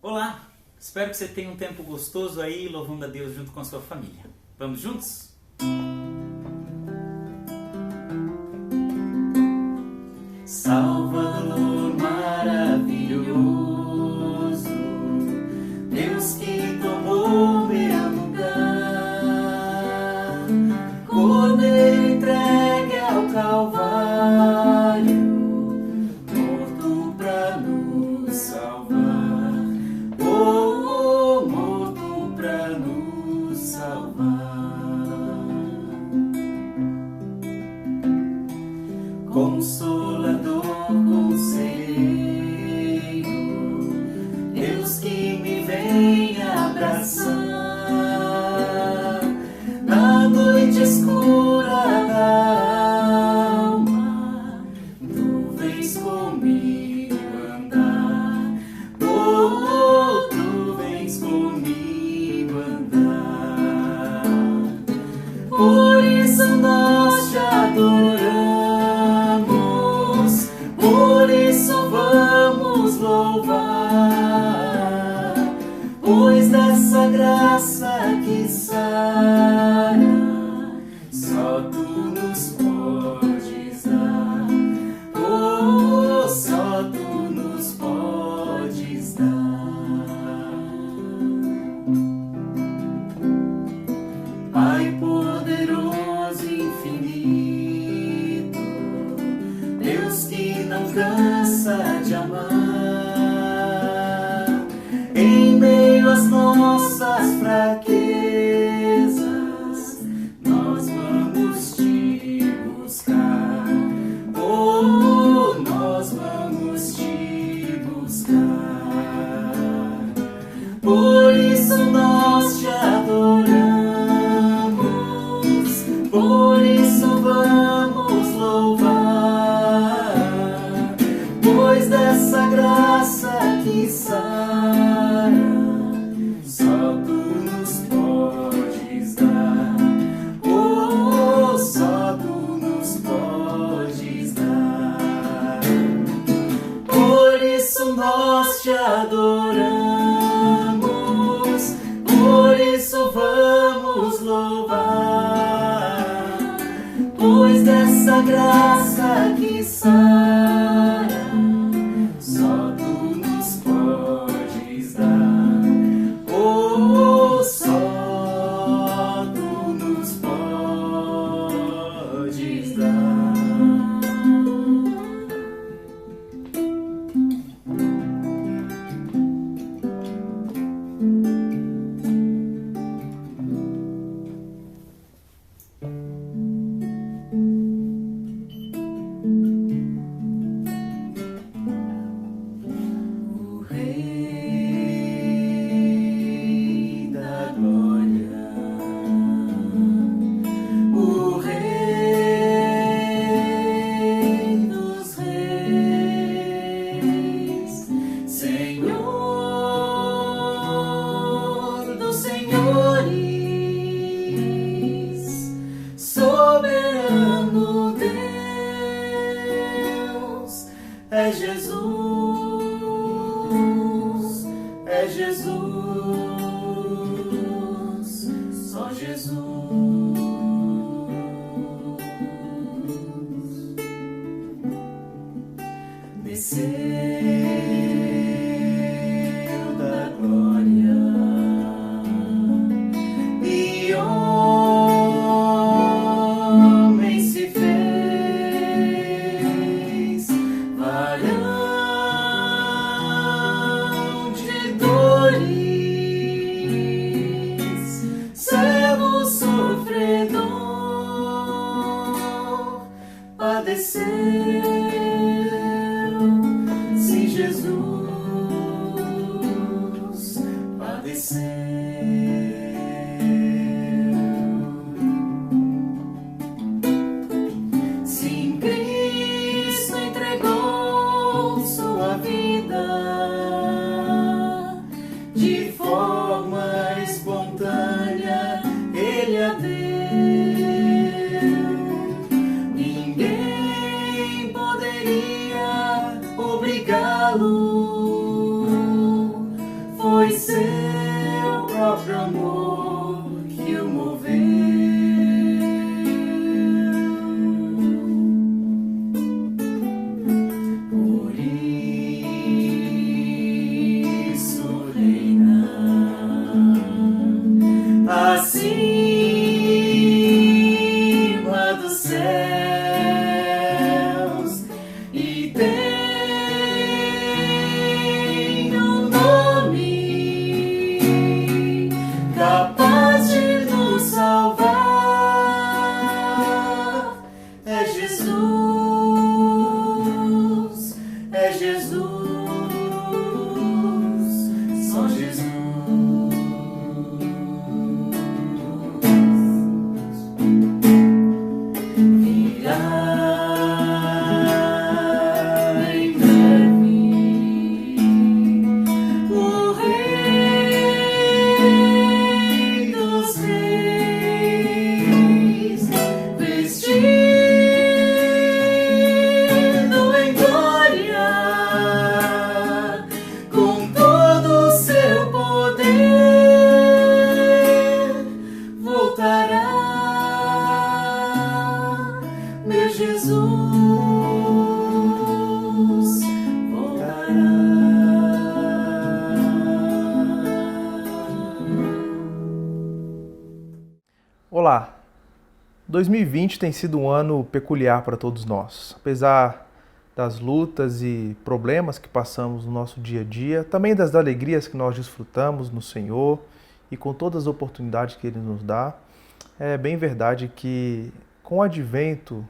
Olá, espero que você tenha um tempo gostoso aí louvando a Deus junto com a sua família. Vamos juntos? Salvador maravilhoso, Deus que tomou meu lugar, Cordeiro entregue ao Calvário, morto pra nos salvar, morto pra nos salvar. Consolador, conselheiro, Deus que me vem abraçar na noite escura da alma, tu vens comigo andar, tu vens comigo andar. Por isso nós te adoramos, por isso vamos louvar, pois dessa graça que sara, só tu nos podes dar, só tu nos podes dar. Pai poderoso e infinito, Deus que não cansa de amar, em meio às nossas fraquezas, nós vamos te buscar, nós vamos te buscar. Por isso nós te adoramos, por isso vamos louvar, pois dessa graça que sara, só tu nos podes dar, só tu nos podes dar. Por isso nós te adoramos, por isso vamos louvar, pois dessa graça que sara, só tu nos podes dar, só tu nos podes dar. O Rei da Glória, o Rei dos Reis, Senhor dos Senhores, soberano Deus, é Jesus, é Jesus, só Jesus. Desceu da glória e homem se fez, varão de dores. seu próprio amor que o moveu. Por isso reina acima dos céus e tem um nome capaz de nos salvar. É Jesus, é Jesus, só Jesus. Olá! 2020 tem sido um ano peculiar para todos nós. Apesar das lutas e problemas que passamos no nosso dia a dia, também das alegrias que nós desfrutamos no Senhor e com todas as oportunidades que Ele nos dá, é bem verdade que com o advento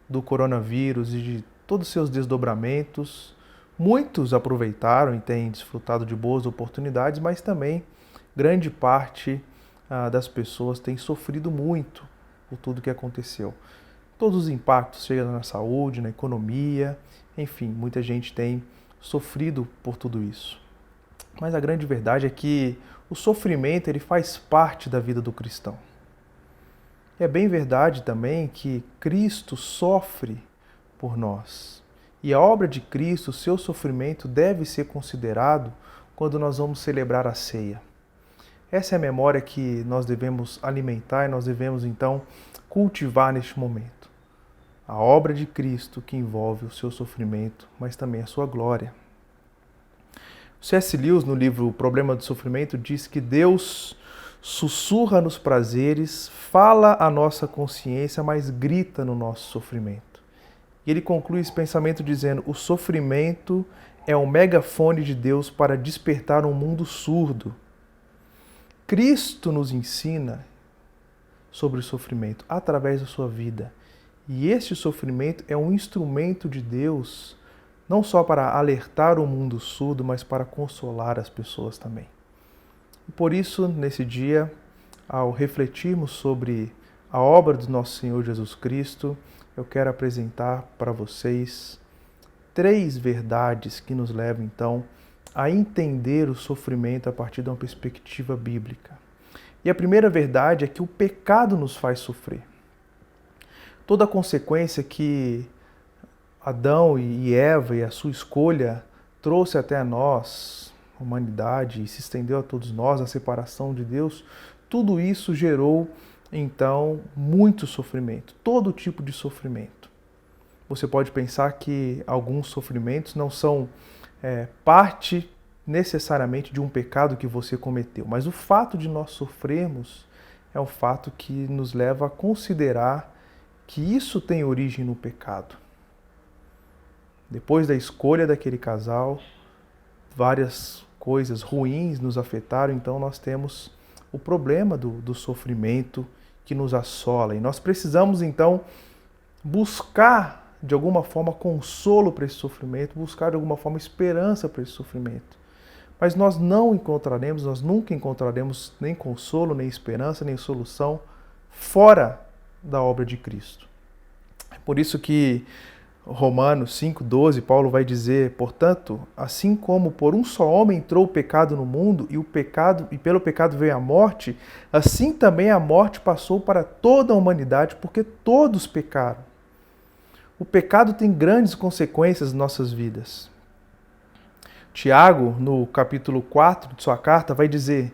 do coronavírus e de todos os seus desdobramentos, muitos aproveitaram e têm desfrutado de boas oportunidades, mas também grande parte das pessoas tem sofrido muito por tudo que aconteceu. Todos os impactos chegam na saúde, na economia, enfim, muita gente tem sofrido por tudo isso. Mas a grande verdade é que o sofrimento ele faz parte da vida do cristão. É bem verdade também que Cristo sofre por nós. E a obra de Cristo, o seu sofrimento, deve ser considerado quando nós vamos celebrar a ceia. Essa é a memória que nós devemos alimentar e nós devemos, então, cultivar neste momento. A obra de Cristo que envolve o seu sofrimento, mas também a sua glória. C.S. Lewis, no livro O Problema do Sofrimento, diz que Deus sussurra nos prazeres, fala à nossa consciência, mas grita no nosso sofrimento. E ele conclui esse pensamento dizendo: o sofrimento é um megafone de Deus para despertar um mundo surdo. Cristo nos ensina sobre o sofrimento através da sua vida. E este sofrimento é um instrumento de Deus, não só para alertar o mundo surdo, mas para consolar as pessoas também. E por isso, nesse dia, ao refletirmos sobre a obra do nosso Senhor Jesus Cristo, eu quero apresentar para vocês 3 verdades que nos levam, então, a entender o sofrimento a partir de uma perspectiva bíblica. E a primeira verdade é que o pecado nos faz sofrer. Toda a consequência que Adão e Eva e a sua escolha trouxe até a nós, a humanidade, e se estendeu a todos nós, a separação de Deus, tudo isso gerou, então, muito sofrimento, todo tipo de sofrimento. Você pode pensar que alguns sofrimentos não são parte necessariamente de um pecado que você cometeu, mas o fato de nós sofrermos é um fato que nos leva a considerar que isso tem origem no pecado. Depois da escolha daquele casal, várias coisas ruins nos afetaram, então nós temos o problema do sofrimento que nos assola. E nós precisamos, então, buscar de alguma forma consolo para esse sofrimento, buscar de alguma forma esperança para esse sofrimento. Mas nós nunca encontraremos nem consolo, nem esperança, nem solução fora da obra de Cristo. É por isso que Romanos 5,12, Paulo vai dizer: portanto, assim como por um só homem entrou o pecado no mundo e pelo pecado veio a morte, assim também a morte passou para toda a humanidade, porque todos pecaram. O pecado tem grandes consequências em nossas vidas. Tiago, no capítulo 4 de sua carta, vai dizer: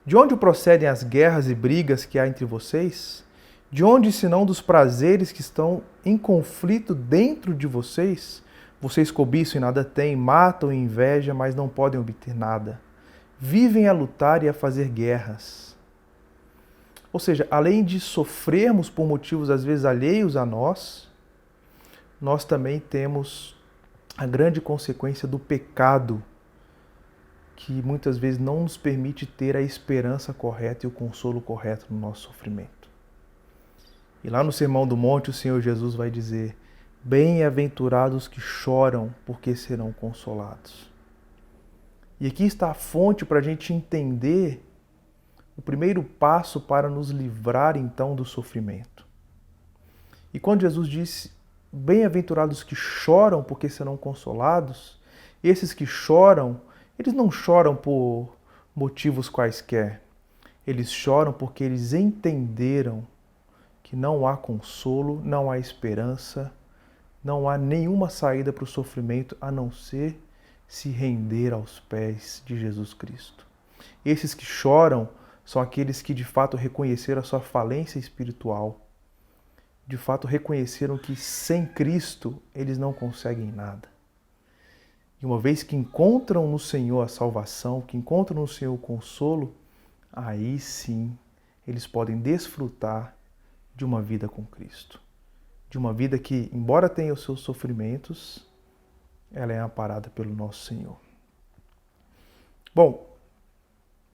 de onde procedem as guerras e brigas que há entre vocês? De onde, senão dos prazeres que estão em conflito dentro de vocês? Vocês cobiçam e nada têm, matam e invejam, mas não podem obter nada. Vivem a lutar e a fazer guerras. Ou seja, além de sofrermos por motivos às vezes alheios a nós também temos a grande consequência do pecado, que muitas vezes não nos permite ter a esperança correta e o consolo correto no nosso sofrimento. E lá no Sermão do Monte, o Senhor Jesus vai dizer: bem-aventurados que choram, porque serão consolados. E aqui está a fonte para a gente entender o primeiro passo para nos livrar então do sofrimento. E quando Jesus disse: bem-aventurados que choram, porque serão consolados, esses que choram, eles não choram por motivos quaisquer. Eles choram porque eles entenderam que não há consolo, não há esperança, não há nenhuma saída para o sofrimento a não ser se render aos pés de Jesus Cristo. Esses que choram são aqueles que de fato reconheceram a sua falência espiritual, de fato reconheceram que sem Cristo eles não conseguem nada. E uma vez que encontram no Senhor a salvação, que encontram no Senhor o consolo, aí sim eles podem desfrutar de uma vida com Cristo. De uma vida que, embora tenha os seus sofrimentos, ela é amparada pelo nosso Senhor. Bom,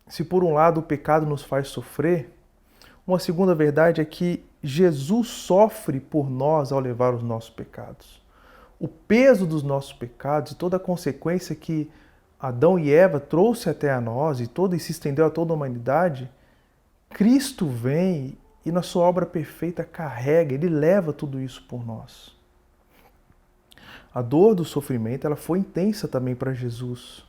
se por um lado o pecado nos faz sofrer, uma segunda verdade é que Jesus sofre por nós ao levar os nossos pecados. O peso dos nossos pecados e toda a consequência que Adão e Eva trouxe até a nós e se estendeu a toda a humanidade, Cristo vem e na sua obra perfeita carrega, Ele leva tudo isso por nós. A dor do sofrimento ela foi intensa também para Jesus.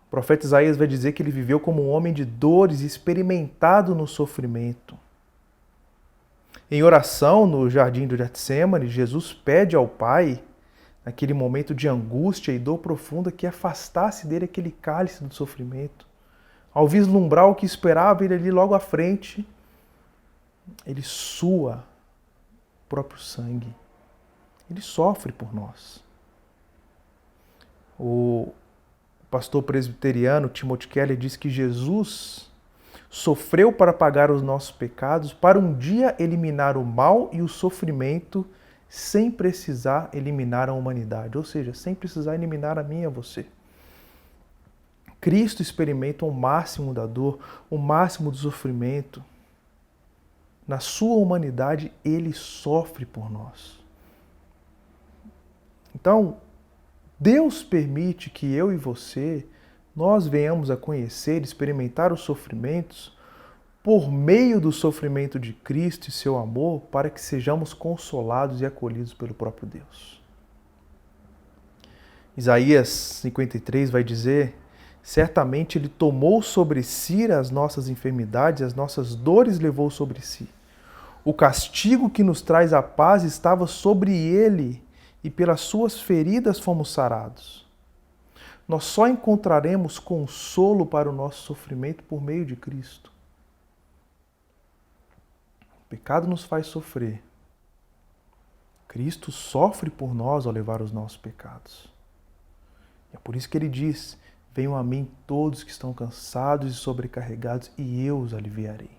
O profeta Isaías vai dizer que ele viveu como um homem de dores, experimentado no sofrimento. Em oração, no jardim do Getsemane, Jesus pede ao Pai, naquele momento de angústia e dor profunda, que afastasse dele aquele cálice do sofrimento. Ao vislumbrar o que esperava ele ali logo à frente, ele sua o próprio sangue. Ele sofre por nós. O pastor presbiteriano Timothy Keller diz que Jesus sofreu para pagar os nossos pecados, para um dia eliminar o mal e o sofrimento sem precisar eliminar a humanidade, ou seja, sem precisar eliminar a mim e a você. Cristo experimenta o máximo da dor, o máximo do sofrimento. Na sua humanidade, Ele sofre por nós. Então, Deus permite que eu e você, nós venhamos a conhecer, experimentar os sofrimentos por meio do sofrimento de Cristo e seu amor, para que sejamos consolados e acolhidos pelo próprio Deus. Isaías 53 vai dizer: certamente Ele tomou sobre si as nossas enfermidades, as nossas dores levou sobre si. O castigo que nos traz a paz estava sobre Ele, e pelas suas feridas fomos sarados. Nós só encontraremos consolo para o nosso sofrimento por meio de Cristo. O pecado nos faz sofrer. Cristo sofre por nós ao levar os nossos pecados. É por isso que Ele diz: venham a mim todos que estão cansados e sobrecarregados, e eu os aliviarei.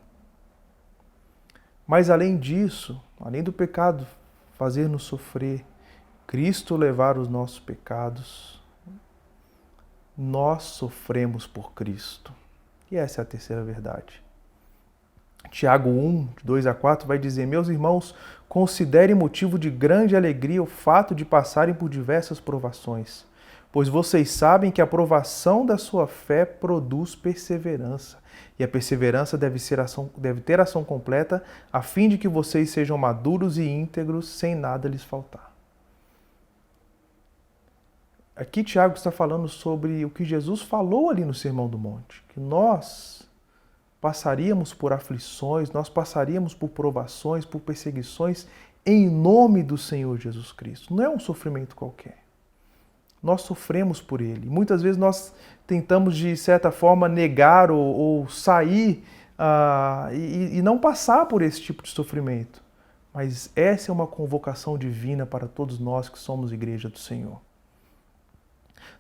Mas além disso, além do pecado fazer-nos sofrer, Cristo levar os nossos pecados, nós sofremos por Cristo. E essa é a terceira verdade. Tiago 1, 2-4 vai dizer: meus irmãos, considerem motivo de grande alegria o fato de passarem por diversas provações, pois vocês sabem que a provação da sua fé produz perseverança. E a perseverança deve ter ação completa, a fim de que vocês sejam maduros e íntegros, sem nada lhes faltar. Aqui Tiago está falando sobre o que Jesus falou ali no Sermão do Monte, que nós passaríamos por aflições, nós passaríamos por provações, por perseguições, em nome do Senhor Jesus Cristo. Não é um sofrimento qualquer. Nós sofremos por ele. Muitas vezes nós tentamos, de certa forma, negar ou sair e não passar por esse tipo de sofrimento. Mas essa é uma convocação divina para todos nós que somos igreja do Senhor.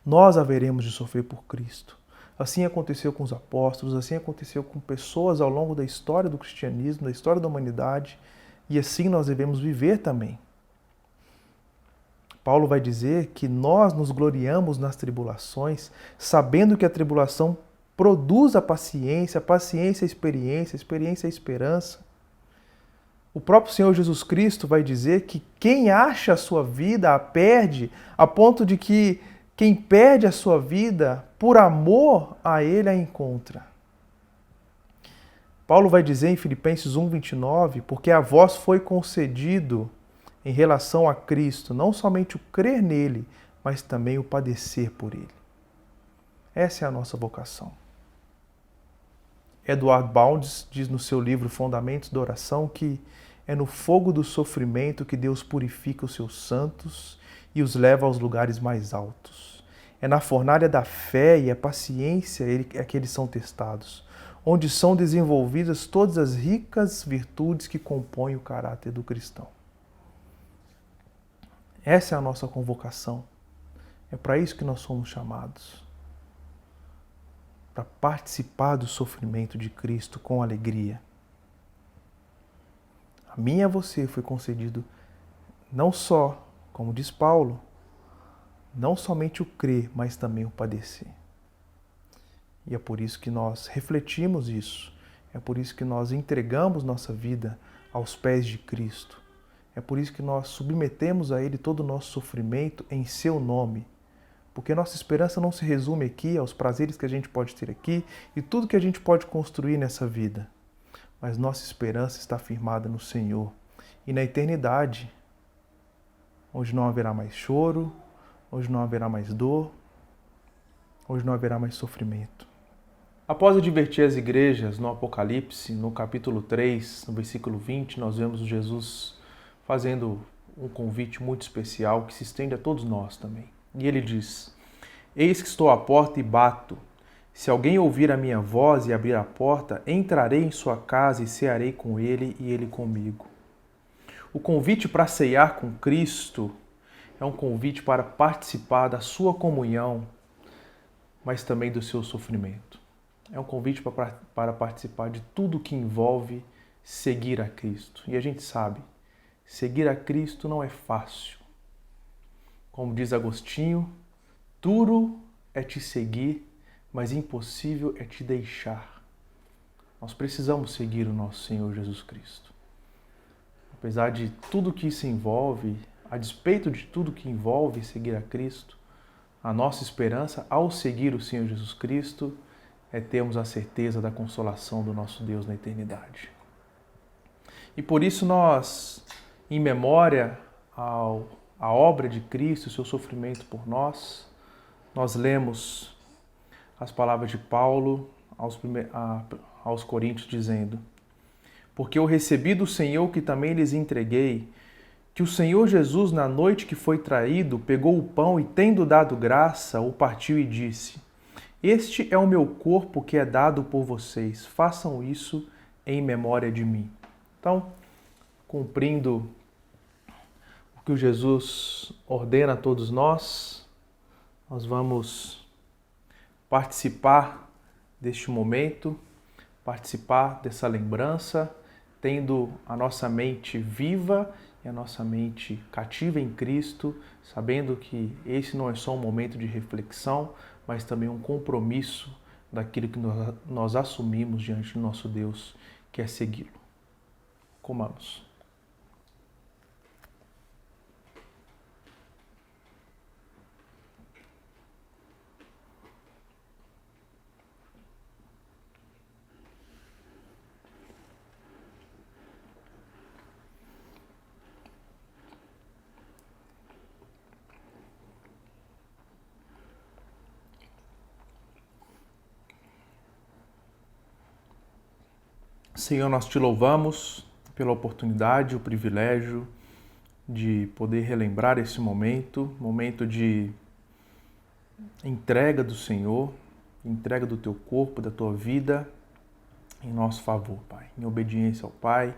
Nós haveremos de sofrer por Cristo. Assim aconteceu com os apóstolos, assim aconteceu com pessoas ao longo da história do cristianismo, da história da humanidade, e assim nós devemos viver também. Paulo vai dizer que nós nos gloriamos nas tribulações, sabendo que a tribulação produz a paciência a experiência, a experiência a esperança. O próprio Senhor Jesus Cristo vai dizer que quem acha a sua vida a perde, a ponto de que quem perde a sua vida, por amor a Ele a encontra. Paulo vai dizer em Filipenses 1:29, porque a vós foi concedido em relação a Cristo, não somente o crer nele, mas também o padecer por ele. Essa é a nossa vocação. Edward Bounds diz no seu livro Fundamentos da Oração que é no fogo do sofrimento que Deus purifica os seus santos e os leva aos lugares mais altos. É na fornalha da fé e a paciência que eles são testados, onde são desenvolvidas todas as ricas virtudes que compõem o caráter do cristão. Essa é a nossa convocação. É para isso que nós somos chamados. Para participar do sofrimento de Cristo com alegria. A mim e a você foi concedido não só, como diz Paulo, não somente o crer, mas também o padecer. E é por isso que nós refletimos isso. É por isso que nós entregamos nossa vida aos pés de Cristo. É por isso que nós submetemos a Ele todo o nosso sofrimento em seu nome. Porque nossa esperança não se resume aqui aos prazeres que a gente pode ter aqui e tudo que a gente pode construir nessa vida. Mas nossa esperança está firmada no Senhor e na eternidade, onde não haverá mais choro, onde não haverá mais dor, onde não haverá mais sofrimento. Após advertir as igrejas no Apocalipse, no capítulo 3, no versículo 20, nós vemos Jesus fazendo um convite muito especial que se estende a todos nós também. E ele diz: eis que estou à porta e bato. Se alguém ouvir a minha voz e abrir a porta, entrarei em sua casa e cearei com ele e ele comigo. O convite para ceiar com Cristo é um convite para participar da sua comunhão, mas também do seu sofrimento. É um convite para participar de tudo que envolve seguir a Cristo. E a gente sabe, seguir a Cristo não é fácil. Como diz Agostinho, duro é te seguir, mas impossível é te deixar. Nós precisamos seguir o nosso Senhor Jesus Cristo. Apesar de tudo que isso envolve, a despeito de tudo que envolve seguir a Cristo, a nossa esperança ao seguir o Senhor Jesus Cristo é termos a certeza da consolação do nosso Deus na eternidade. E por isso nós, em memória à obra de Cristo, o seu sofrimento por nós, nós lemos as palavras de Paulo aos Coríntios dizendo: porque eu recebi do Senhor que também lhes entreguei, que o Senhor Jesus, na noite que foi traído, pegou o pão e, tendo dado graça, o partiu e disse: este é o meu corpo que é dado por vocês, façam isso em memória de mim. Então, cumprindo o que o Jesus ordena a todos nós vamos participar deste momento, participar dessa lembrança, tendo a nossa mente viva e a nossa mente cativa em Cristo, sabendo que esse não é só um momento de reflexão, mas também um compromisso daquilo que nós assumimos diante do nosso Deus, que é segui-lo. Comamos. Senhor, nós te louvamos pela oportunidade, o privilégio de poder relembrar esse momento de entrega do Senhor, entrega do teu corpo, da tua vida em nosso favor, Pai, em obediência ao Pai,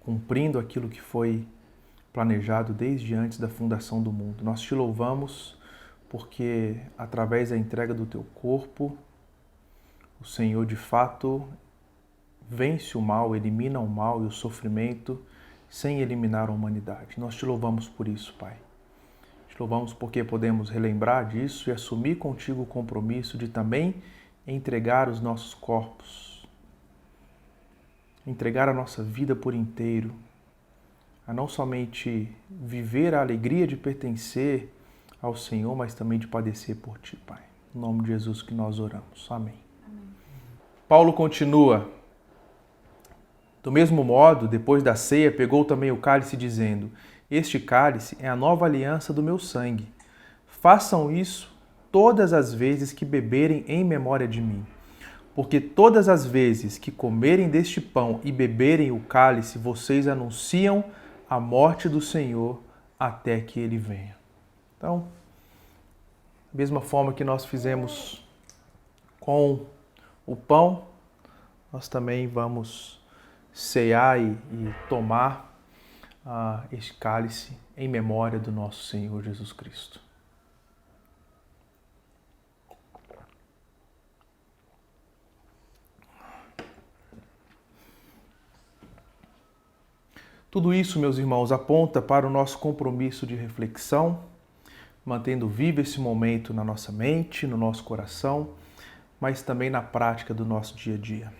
cumprindo aquilo que foi planejado desde antes da fundação do mundo. Nós te louvamos porque através da entrega do teu corpo, o Senhor de fato vence o mal, elimina o mal e o sofrimento sem eliminar a humanidade. Nós te louvamos por isso, Pai. Te louvamos porque podemos relembrar disso e assumir contigo o compromisso de também entregar os nossos corpos, entregar a nossa vida por inteiro, a não somente viver a alegria de pertencer ao Senhor, mas também de padecer por Ti, Pai. Em nome de Jesus que nós oramos. Amém. Amém. Paulo continua. Do mesmo modo, depois da ceia, pegou também o cálice, dizendo: Este cálice é a nova aliança do meu sangue. Façam isso todas as vezes que beberem em memória de mim. Porque todas as vezes que comerem deste pão e beberem o cálice, vocês anunciam a morte do Senhor até que Ele venha. Então, da mesma forma que nós fizemos com o pão, nós também vamos cear e tomar este cálice em memória do nosso Senhor Jesus Cristo. Tudo isso, meus irmãos, aponta para o nosso compromisso de reflexão, mantendo vivo esse momento na nossa mente, no nosso coração, mas também na prática do nosso dia a dia.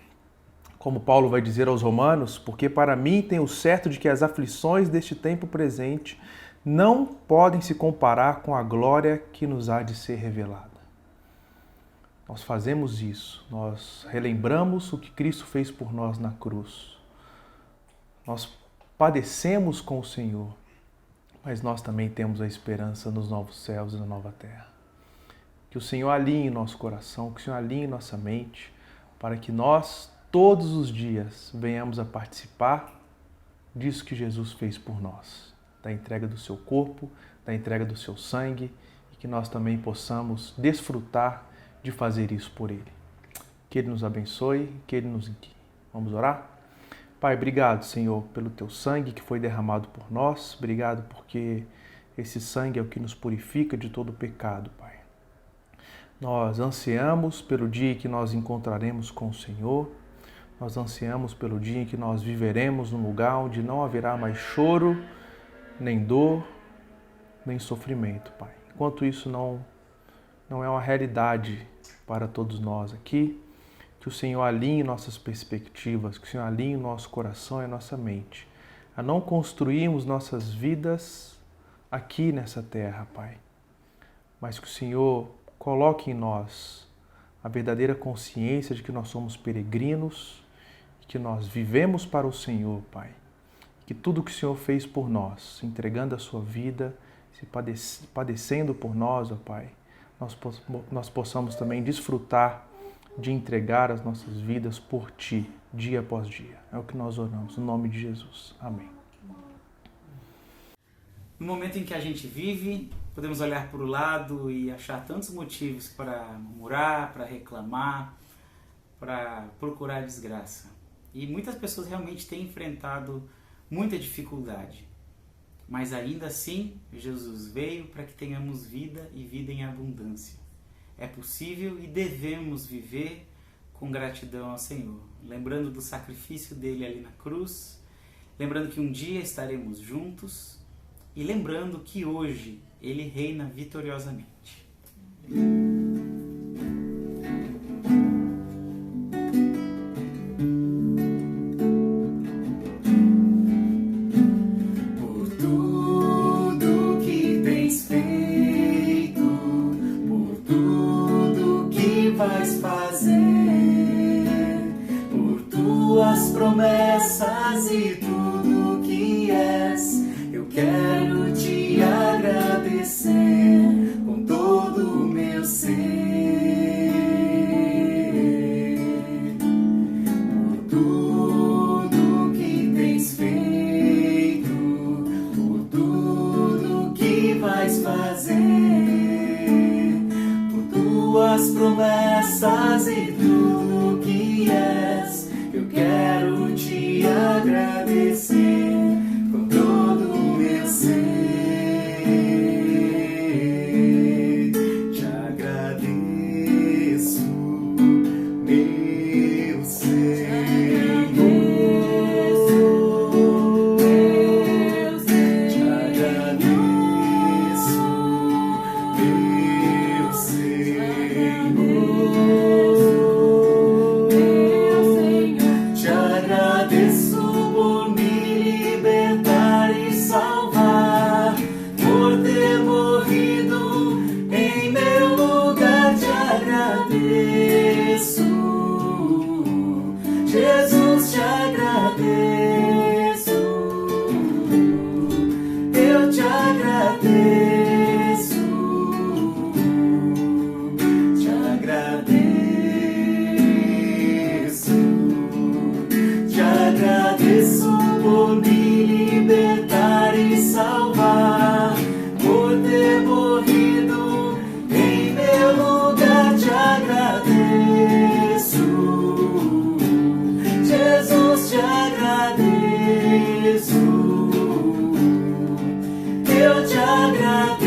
Como Paulo vai dizer aos Romanos, porque para mim tenho certo de que as aflições deste tempo presente não podem se comparar com a glória que nos há de ser revelada. Nós fazemos isso, nós relembramos o que Cristo fez por nós na cruz. Nós padecemos com o Senhor, mas nós também temos a esperança nos novos céus e na nova terra. Que o Senhor alinhe nosso coração, que o Senhor alinhe nossa mente, para que nós todos os dias venhamos a participar disso que Jesus fez por nós, da entrega do seu corpo, da entrega do seu sangue, e que nós também possamos desfrutar de fazer isso por Ele. Que Ele nos abençoe, que Ele nos guie. Vamos orar? Pai, obrigado, Senhor, pelo teu sangue que foi derramado por nós. Obrigado porque esse sangue é o que nos purifica de todo pecado, Pai. Nós ansiamos pelo dia em que nós encontraremos com o Senhor. Nós ansiamos pelo dia em que nós viveremos num lugar onde não haverá mais choro, nem dor, nem sofrimento, Pai. Enquanto isso não é uma realidade para todos nós aqui, que o Senhor alinhe nossas perspectivas, que o Senhor alinhe o nosso coração e a nossa mente, a não construirmos nossas vidas aqui nessa terra, Pai, mas que o Senhor coloque em nós a verdadeira consciência de que nós somos peregrinos, que nós vivemos para o Senhor, Pai. Que tudo que o Senhor fez por nós, entregando a sua vida, se padecendo por nós, ó Pai, nós possamos também desfrutar de entregar as nossas vidas por Ti, dia após dia. É o que nós oramos, no nome de Jesus. Amém. No momento em que a gente vive, podemos olhar para o lado e achar tantos motivos para murmurar, para reclamar, para procurar desgraça. E muitas pessoas realmente têm enfrentado muita dificuldade. Mas ainda assim, Jesus veio para que tenhamos vida e vida em abundância. É possível e devemos viver com gratidão ao Senhor, lembrando do sacrifício dele ali na cruz, lembrando que um dia estaremos juntos e lembrando que hoje ele reina vitoriosamente. Promessas e tudo que és, eu quero te agradecer com todo o meu ser. Por tudo que tens feito, por tudo que vais fazer, quero te agradecer com todo o meu ser. Te agradeço, meu Senhor. Te agradeço, meu Senhor. Te agradeço por me libertar e salvar, por ter morrido em meu lugar. Te agradeço, Jesus, te agradeço. Eu te agradeço, te agradeço, te agradeço por me libertar e salvar, por ter morrido em meu lugar. Te agradeço, Jesus, te agradeço. Eu te agradeço,